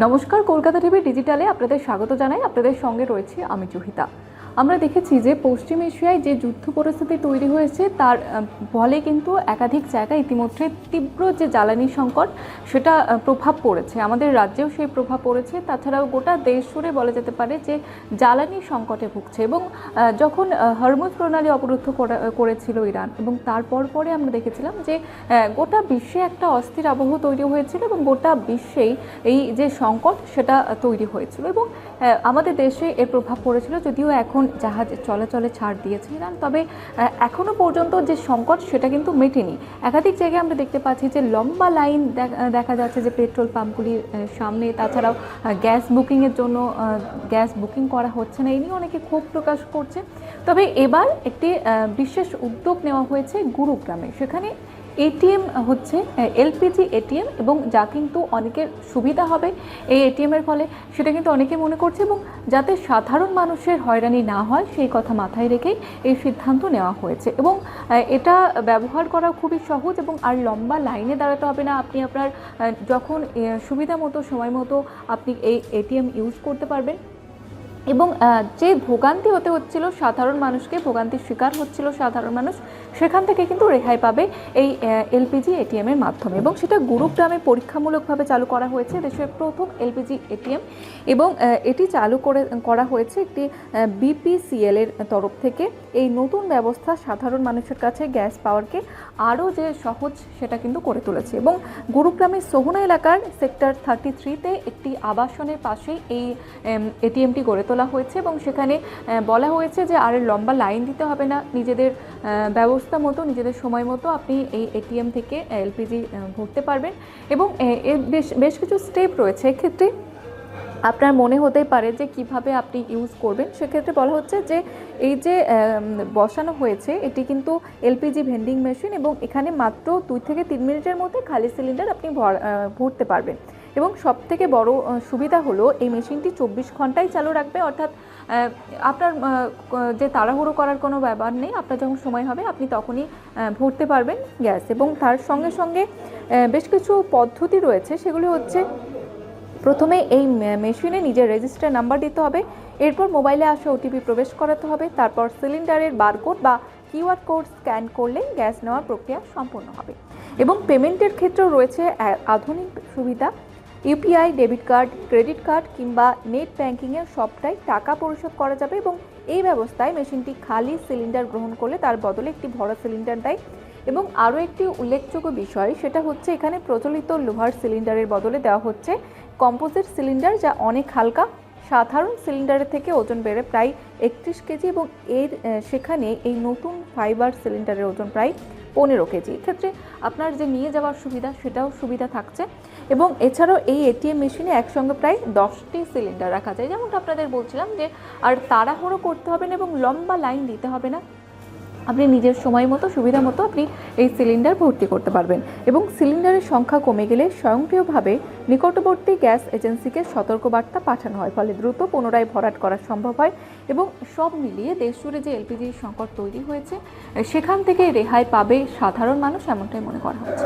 নমস্কার, কলকাতা টিভি ডিজিটালে আপনাদের স্বাগত জানাই। আপনাদের সঙ্গে রয়েছে আমি জুহিতা। আমরা দেখেছি যে পশ্চিম এশিয়ায় যে যুদ্ধ পরিস্থিতি তৈরি হয়েছে তার ফলে কিন্তু একাধিক জায়গায় ইতিমধ্যে তীব্র যে জ্বালানি সংকট সেটা প্রভাব পড়েছে, আমাদের রাজ্যেও সেই প্রভাব পড়েছে। তাছাড়াও গোটা দেশ জুড়ে বলা যেতে পারে যে জ্বালানি সংকটে ভুগছে। এবং যখন হরমুজ প্রণালী অবরুদ্ধ করেছিল ইরান, এবং তারপর পরে আমরা দেখেছিলাম যে গোটা বিশ্বে একটা অস্থির আবহ তৈরি হয়েছিল এবং গোটা বিশ্বেই এই যে সংকট সেটা তৈরি হয়েছিল। এবং আমাদের দেশে এর প্রভাব পড়েছিল, যদিও এখন জাহাজ চলাচলে ছাড় দিয়েছে ইরান, তবে এখনও পর্যন্ত যে সংকট সেটা কিন্তু মেটেনি। একাধিক জায়গায় আমরা দেখতে পাচ্ছি যে লম্বা লাইন দেখা যাচ্ছে যে পেট্রোল পাম্পগুলির সামনে। তাছাড়াও গ্যাস বুকিংয়ের জন্য গ্যাস বুকিং করা হচ্ছে না, এই নিয়ে অনেকে ক্ষোভ প্রকাশ করছে। তবে এবার একটি বিশেষ উদ্যোগ নেওয়া হয়েছে গুরুগ্রামে। সেখানে এটিএম হচ্ছে এলপিজি এটিএম, এবং যা কিন্তু অনেকের সুবিধা হবে এই এটিএমের ফলে, সেটা কিন্তু অনেকে মনে করছে। এবং যাতে সাধারণ মানুষের হয়রানি না হয় সেই কথা মাথায় রেখেই এই সিদ্ধান্ত নেওয়া হয়েছে। এবং এটা ব্যবহার করা খুবই সহজ, এবং আর লম্বা লাইনে দাঁড়াতে হবে না। আপনি আপনার যখন সুবিধা মতো সময় মতো আপনি এই এটিএম ইউজ করতে পারবেন। এবং যে ভোগান্তি হতে হচ্ছিল সাধারণ মানুষকে, ভোগান্তির শিকার হচ্ছিল সাধারণ মানুষ, সেখান থেকে কিন্তু রেহাই পাবে এই এলপিজি এটিএমের মাধ্যমে। এবং সেটা গুরুগ্রামে পরীক্ষামূলকভাবে চালু করা হয়েছে, দেশের প্রথম এলপিজি এটিএম। এবং এটি চালু করা হয়েছে একটি বিপিসিএল এর তরফ থেকে। এই নতুন ব্যবস্থা সাধারণ মানুষের কাছে গ্যাস পাওয়ারকে আরও যে সহজ সেটা কিন্তু করে তুলেছে। এবং গুরুগ্রামের সোহনা এলাকার সেক্টর 33-তে একটি আবাসনের পাশেই এই এটিএমটি গড়ে তোলা হয়েছে। এবং সেখানে বলা হয়েছে যে আর লম্বা লাইন দিতে হবে না, নিজেদের ব্যবস্থা মতো নিজেদের সময় মতো আপনি এই এটিএম থেকে এলপিজি ভরতে পারবেন। এবং এর বেশ কিছু স্টেপ রয়েছে। এক্ষেত্রে আপনার মনে হতেই পারে যে কিভাবে আপনি ইউজ করবেন। সেক্ষেত্রে বলা হচ্ছে যে এই যে বসানো হয়েছে এটি কিন্তু এলপিজি ভেন্ডিং মেশিন, এবং এখানে মাত্র 2 থেকে 3 মিনিটের মধ্যে খালি সিলিন্ডার আপনি ভরতে পারবেন। এবং সবথেকে বড় সুবিধা হলো এই মেশিনটি 24 ঘন্টাই চালু রাখবে, অর্থাৎ আপনার যে তাড়াহুড়ো করার কোনো ব্যাপার নেই। আপনার যখন সময় হবে আপনি তখনই ভরতে পারবেন গ্যাস। এবং তার সঙ্গে সঙ্গে বেশ কিছু পদ্ধতি রয়েছে, সেগুলি হচ্ছে প্রথমে এই মেশিনে নিজের রেজিস্টার নাম্বার দিতে হবে, এরপর মোবাইলে আসা ওটিপি প্রবেশ করাতে হবে, তারপর সিলিন্ডারের বারকোড বা কিউআর কোড স্ক্যান করলে গ্যাস নেওয়ার প্রক্রিয়া সম্পূর্ণ হবে। এবং পেমেন্টের ক্ষেত্রেও রয়েছে আধুনিক সুবিধা। UPI, debit card, credit card কিংবা নেট ব্যাঙ্কিংয়ে সবটাই টাকা পরিশোধ করা যাবে। এবং এই ব্যবস্থায় মেশিনটি খালি সিলিন্ডার গ্রহণ করলে তার বদলে একটি ভরা সিলিন্ডার দেয়। এবং আরও একটি উল্লেখযোগ্য বিষয়, সেটা হচ্ছে এখানে প্রচলিত লোহার সিলিন্ডারের বদলে দেওয়া হচ্ছে কম্পোজিট সিলিন্ডার, যা অনেক হালকা। সাধারণ সিলিন্ডারের থেকে ওজন বেড়ে প্রায় 31 কেজি, এবং সেখানে এই নতুন ফাইবার সিলিন্ডারের ওজন প্রায় 15 কেজি। এক্ষেত্রে আপনার যে নিয়ে যাওয়ার সুবিধা সেটাও সুবিধা থাকছে। এবং এছাড়াও এই এটিএম মেশিনে একসঙ্গে প্রায় 10টি সিলিন্ডার রাখা যায়। যেমনটা আপনাদের বলছিলাম যে আর তাড়াহুড়ো করতে হবে না এবং লম্বা লাইন দিতে হবে না, আপনি নিজের সময় মতো সুবিধা মতো আপনি এই সিলিন্ডার ভর্তি করতে পারবেন। এবং সিলিন্ডারের সংখ্যা কমে গেলে স্বয়ংক্রিয়ভাবে নিকটবর্তী গ্যাস এজেন্সিকে সতর্কবার্তা পাঠানো হয়, ফলে দ্রুত পুনরায় ভরাট করা সম্ভব হয়। এবং সব মিলিয়ে দেশ জুড়ে যে এলপিজির সংকট তৈরি হয়েছে সেখান থেকে রেহাই পাবে সাধারণ মানুষ, এমনটাই মনে করা হচ্ছে।